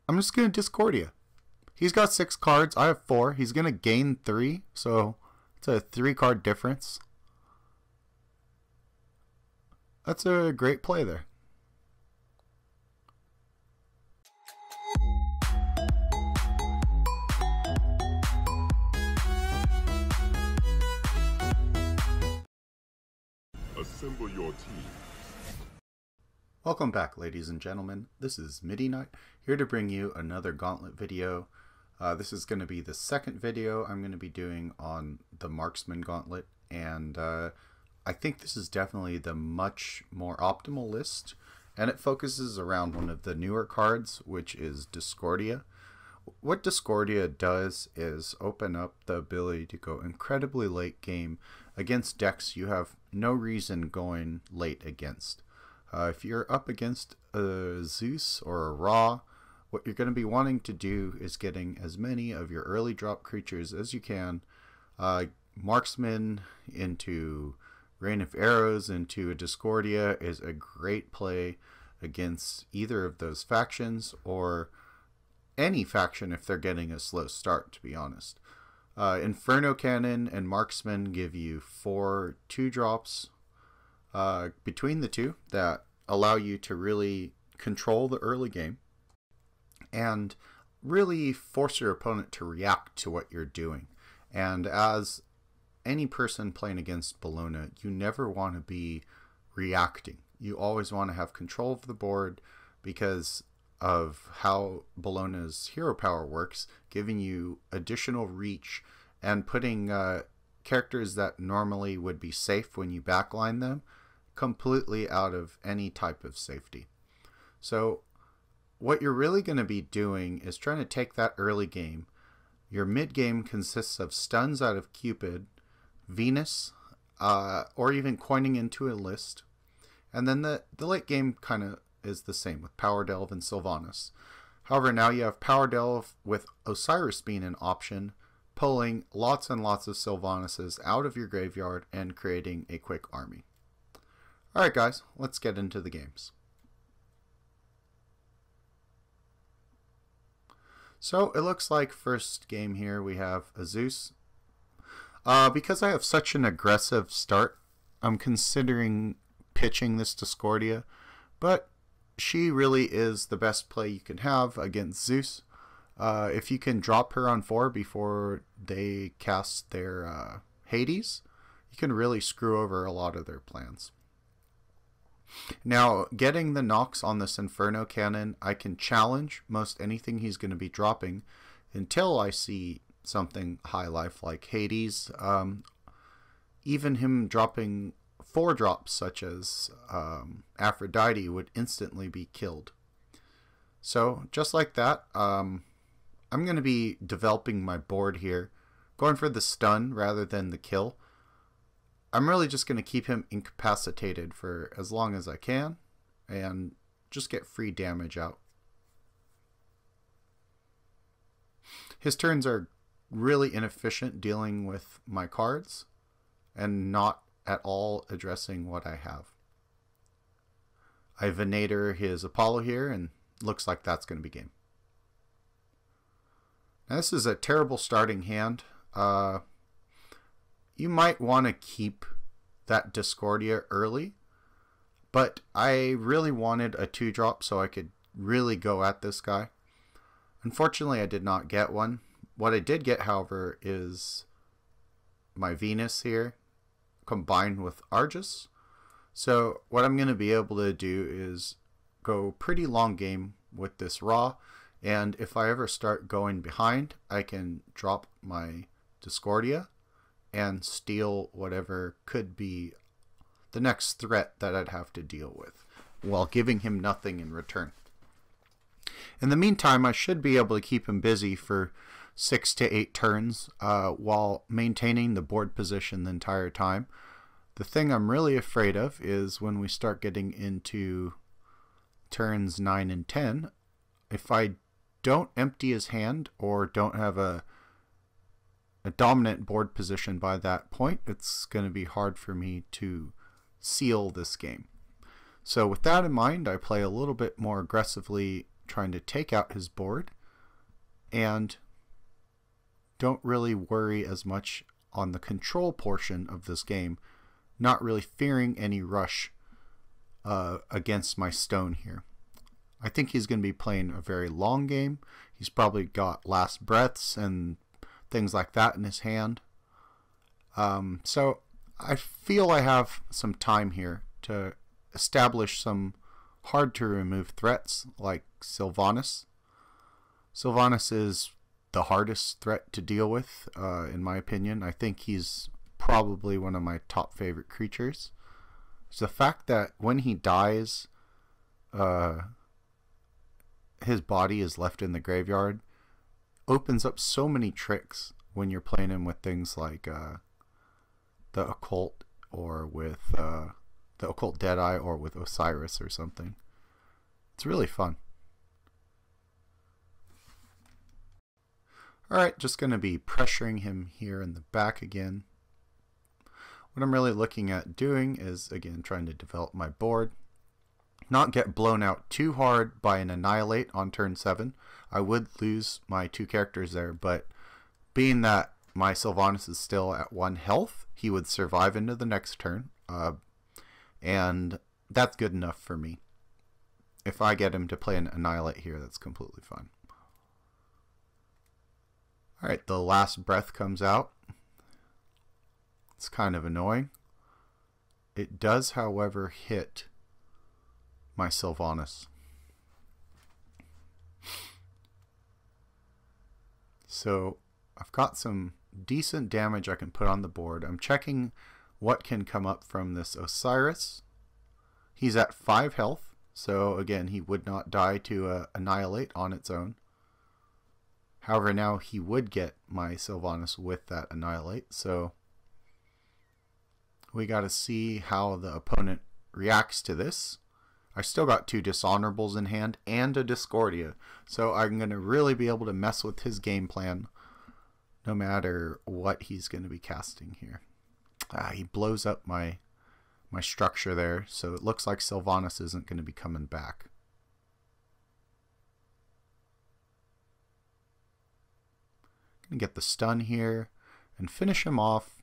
I'm just going to Discordia. He's got 6 cards. I have 4. He's going to gain 3. So it's a 3-card difference. That's a great play there. Assemble your team. Welcome back, ladies and gentlemen. This is Midi Knight, here to bring you another Gauntlet video. This is going to be the second video I'm going to be doing on the Marksman Gauntlet, and I think this is definitely the much more optimal list, and it focuses around one of the newer cards, which is Discordia. What Discordia does is open up the ability to go incredibly late game against decks you have no reason going late against. If you're up against a Zeus or a Ra, what you're going to be wanting to do is getting as many of your early drop creatures as you can. Marksman into Rain of Arrows into a Discordia is a great play against either of those factions, or any faction if they're getting a slow start, to be honest. Inferno Cannon and Marksman give you 4 2-drops between the two that allow you to really control the early game and really force your opponent to react to what you're doing. And as any person playing against Bellona, you never want to be reacting. You always want to have control of the board because of how Bellona's hero power works, giving you additional reach and putting characters that normally would be safe when you backline them completely out of any type of safety. So what you're really going to be doing is trying to take that early game. Your mid game consists of stuns out of Cupid, Venus, or even coining into a list. And then the late game kind of is the same with Power Delve and Sylvanas. However, now you have Power Delve with Osiris being an option, pulling lots and lots of Sylvanas out of your graveyard and creating a quick army. Alright guys, let's get into the games. So it looks like first game here we have a Zeus. Because I have such an aggressive start, I'm considering pitching this Discordia, but she really is the best play you can have against Zeus. If you can drop her on 4 before they cast their Hades, you can really screw over a lot of their plans. Now, getting the knocks on this Inferno Cannon, I can challenge most anything he's going to be dropping until I see something high life like Hades. Even him dropping 4 drops such as Aphrodite would instantly be killed. So just like that, I'm going to be developing my board here, going for the stun rather than the kill. I'm really just going to keep him incapacitated for as long as I can and just get free damage out. His turns are really inefficient dealing with my cards and not at all addressing what I have. I Venator his Apollo here, and looks like that's going to be game. Now this is a terrible starting hand. You might want to keep that Discordia early, but I really wanted a 2-drop so I could really go at this guy. Unfortunately, I did not get one. What I did get, however, is my Venus here combined with Argus. So what I'm going to be able to do is go pretty long game with this Ra, and if I ever start going behind, I can drop my Discordia and steal whatever could be the next threat that I'd have to deal with, while giving him nothing in return. In the meantime, I should be able to keep him busy for 6 to 8 turns while maintaining the board position the entire time. The thing I'm really afraid of is when we start getting into turns 9 and 10, if I don't empty his hand or don't have a dominant board position by that point, it's going to be hard for me to seal this game. So with that in mind, I play a little bit more aggressively, trying to take out his board and don't really worry as much on the control portion of this game, not really fearing any rush against my stone here. I think he's going to be playing a very long game. He's probably got last breaths and things like that in his hand. So I feel I have some time here to establish some hard to remove threats like Sylvanas. Sylvanas is the hardest threat to deal with, in my opinion. I think he's probably one of my top favorite creatures. It's the fact that when he dies, his body is left in the graveyard opens up so many tricks when you're playing him with things like the occult, or with the occult Deadeye, or with Osiris or something. It's really fun. Alright, just going to be pressuring him here in the back again. What I'm really looking at doing is, again, trying to develop my board. Not get blown out too hard by an Annihilate on turn 7. I would lose my 2 characters there, but being that my Sylvanas is still at 1 health, he would survive into the next turn. And that's good enough for me. If I get him to play an Annihilate here, that's completely fine. Alright, the last breath comes out. It's kind of annoying. It does, however, hit my Sylvanas. So I've got some decent damage I can put on the board. I'm checking what can come up from this Osiris. He's at 5 health, so again, he would not die to Annihilate on its own. However, now he would get my Sylvanas with that Annihilate, so we got to see how the opponent reacts to this. I still got 2 Dishonorables in hand and a Discordia, so I'm going to really be able to mess with his game plan no matter what he's going to be casting here. He blows up my structure there, so it looks like Sylvanas isn't going to be coming back. Going to get the stun here and finish him off.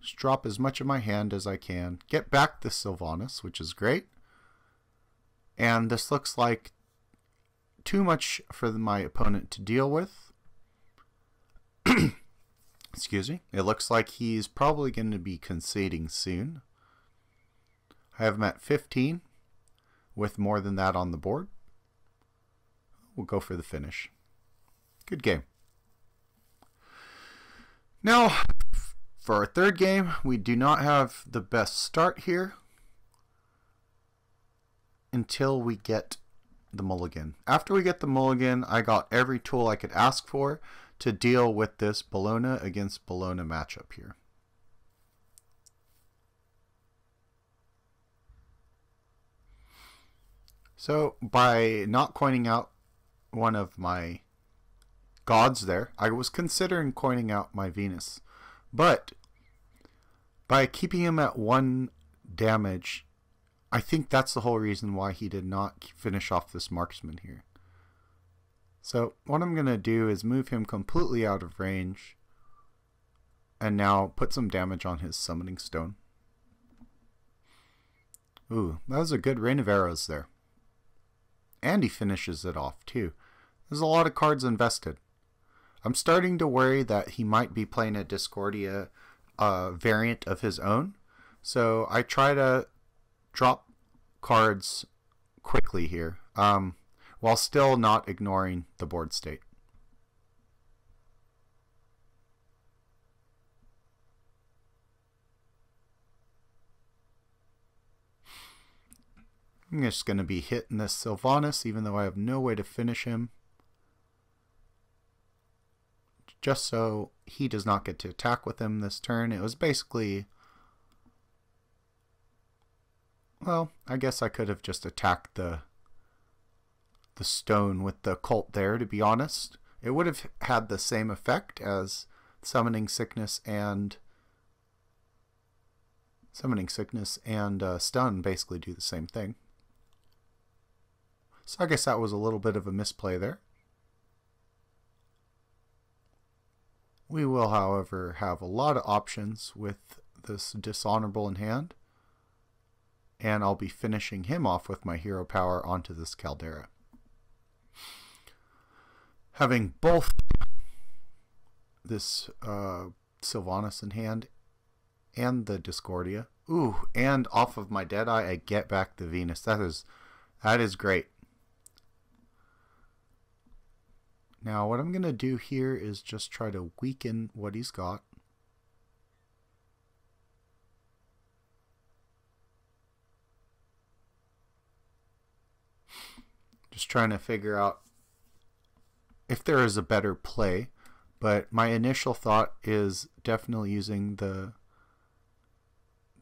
Just drop as much of my hand as I can. Get back the Sylvanas, which is great. And this looks like too much for my opponent to deal with. Excuse me. It looks like he's probably going to be conceding soon. I have him at 15 with more than that on the board. We'll go for the finish. Good game. Now, for our third game, we do not have the best start here until we get the mulligan. After we get the mulligan, I got every tool I could ask for to deal with this Bellona against Bellona matchup here. So by not coining out one of my gods there, I was considering coining out my Venus, but by keeping him at 1 damage, I think that's the whole reason why he did not finish off this Marksman here. So what I'm going to do is move him completely out of range and now put some damage on his Summoning Stone. Ooh, that was a good rain of arrows there. And he finishes it off too. There's a lot of cards invested. I'm starting to worry that he might be playing a Discordia variant of his own. So I try to drop cards quickly here, while still not ignoring the board state. I'm just going to be hitting this Sylvanas, even though I have no way to finish him, just so he does not get to attack with him this turn. It was basically, well, I guess I could have just attacked the stone with the cult there, to be honest. It would have had the same effect as Summoning Sickness and Stun basically do the same thing. So I guess that was a little bit of a misplay there. We will, however, have a lot of options with this dishonorable in hand. And I'll be finishing him off with my hero power onto this Caldera. Having both this Sylvanas in hand and the Discordia. Ooh, and off of my Deadeye, I get back the Venus. That is great. Now, what I'm going to do here is just try to weaken what he's got. Just trying to figure out if there is a better play. But my initial thought is definitely using the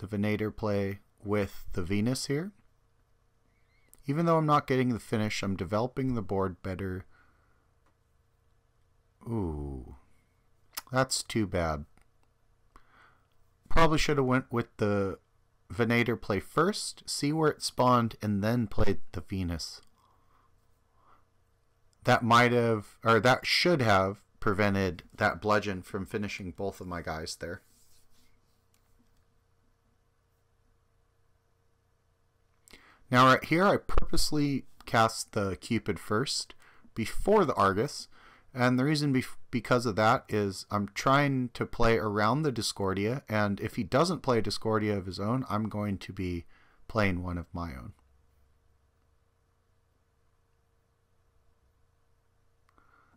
Venator play with the Venus here. Even though I'm not getting the finish, I'm developing the board better. Ooh, that's too bad. Probably should have went with the Venator play first, see where it spawned, and then played the Venus. That might have, or that should have prevented that bludgeon from finishing both of my guys there. Now right here I purposely cast the Cupid first before the Argus, and the reason because of that is I'm trying to play around the Discordia, and if he doesn't play a Discordia of his own, I'm going to be playing one of my own.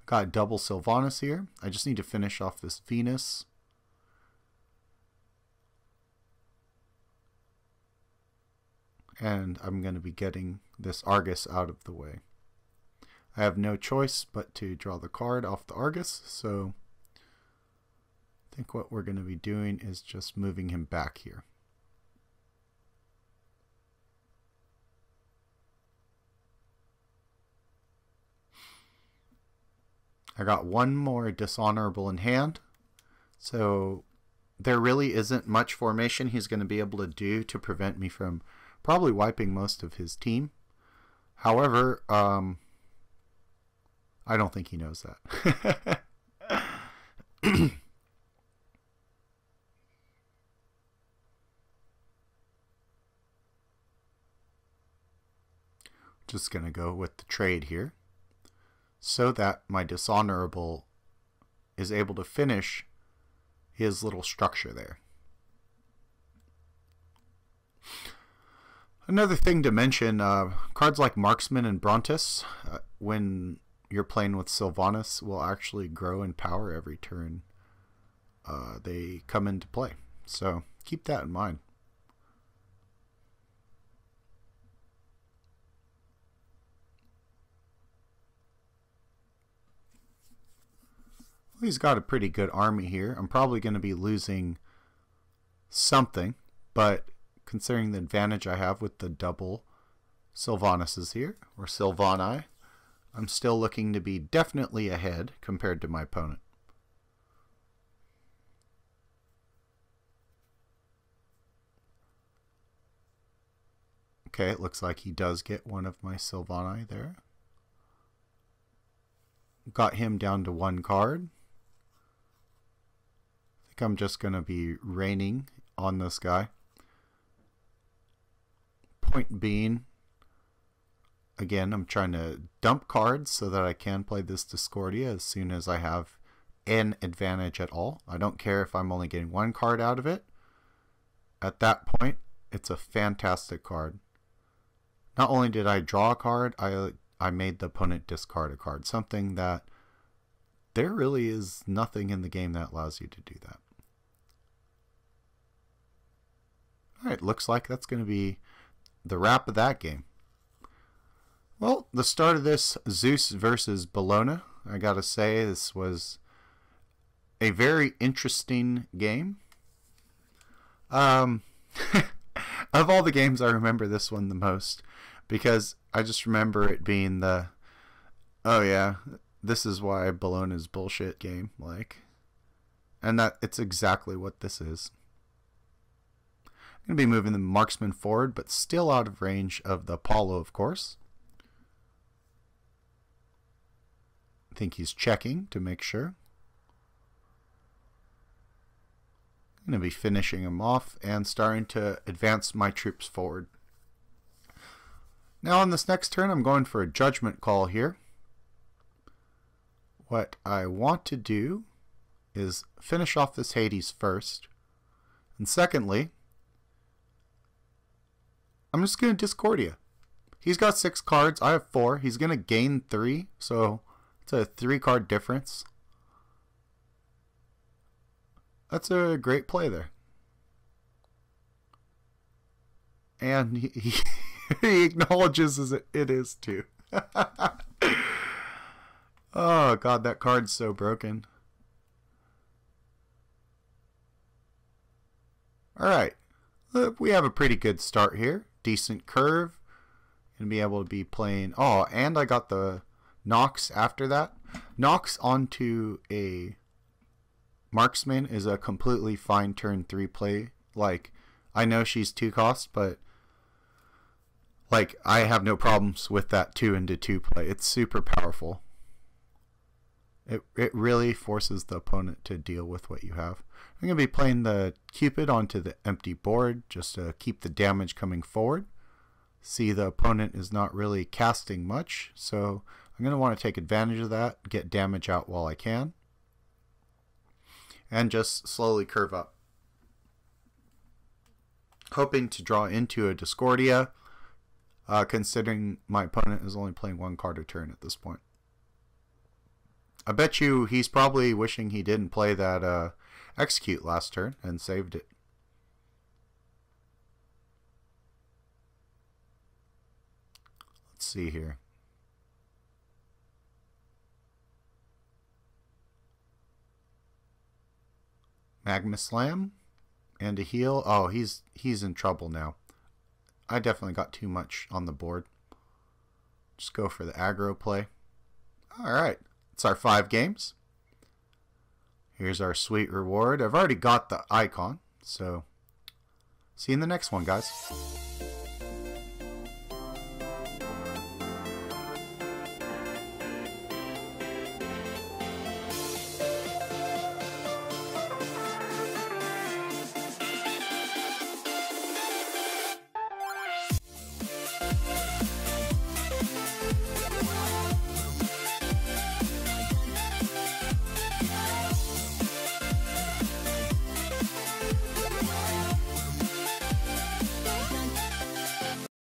Got double Sylvanas here. I just need to finish off this Venus. And I'm going to be getting this Argus out of the way. I have no choice but to draw the card off the Argus, so I think what we're going to be doing is just moving him back here. I got one more dishonorable in hand, so there really isn't much formation he's going to be able to do to prevent me from probably wiping most of his team. However, I don't think he knows that. Just going to go with the trade here so that my dishonorable is able to finish his little structure there. Another thing to mention, cards like Marksman and Brontis, when you're playing with Sylvanas, will actually grow in power every turn they come into play. So keep that in mind. Well, he's got a pretty good army here. I'm probably going to be losing something, but considering the advantage I have with the double Sylvanas here, or Sylvani, I'm still looking to be definitely ahead compared to my opponent. Okay, it looks like he does get one of my Sylvani there. Got him down to one card. I think I'm just going to be raining on this guy. Point being, again, I'm trying to dump cards so that I can play this Discordia as soon as I have an advantage at all. I don't care if I'm only getting one card out of it. At that point, it's a fantastic card. Not only did I draw a card, I made the opponent discard a card. Something that there really is nothing in the game that allows you to do that. Alright, looks like that's going to be the wrap of that game. Well, the start of this Zeus versus Bellona, I gotta say, this was a very interesting game. Of all the games, I remember this one the most because I just remember it being the, oh yeah, this is why Bellona's bullshit game, like, and that it's exactly what this is. I'm going to be moving the Marksman forward, but still out of range of the Apollo, of course. I think he's checking to make sure. I'm going to be finishing him off and starting to advance my troops forward. Now on this next turn, I'm going for a judgment call here. What I want to do is finish off this Hades first. And secondly, I'm just going to Discordia. He's got 6 cards. I have 4. He's going to gain 3. So it's a 3-card difference. That's a great play there. And he acknowledges it is too. Oh god, that card's so broken. Alright. We have a pretty good start here. Decent curve. Gonna be able to be playing... Oh, and I got the Nox after that. Nox onto a Marksman is a completely fine turn 3 play. Like, I know she's 2 cost, but like, I have no problems with that 2 into 2 play. It's super powerful. It really forces the opponent to deal with what you have. I'm going to be playing the Cupid onto the empty board just to keep the damage coming forward. See, the opponent is not really casting much, so I'm going to want to take advantage of that, get damage out while I can, and just slowly curve up. Hoping to draw into a Discordia, considering my opponent is only playing 1 card a turn at this point. I bet you he's probably wishing he didn't play that execute last turn and saved it. Let's see here. Magma Slam and a heal. Oh, he's in trouble now. I definitely got too much on the board. Just go for the aggro play. Alright. It's our 5 games. Here's our sweet reward. I've already got the icon, so see you in the next one, guys.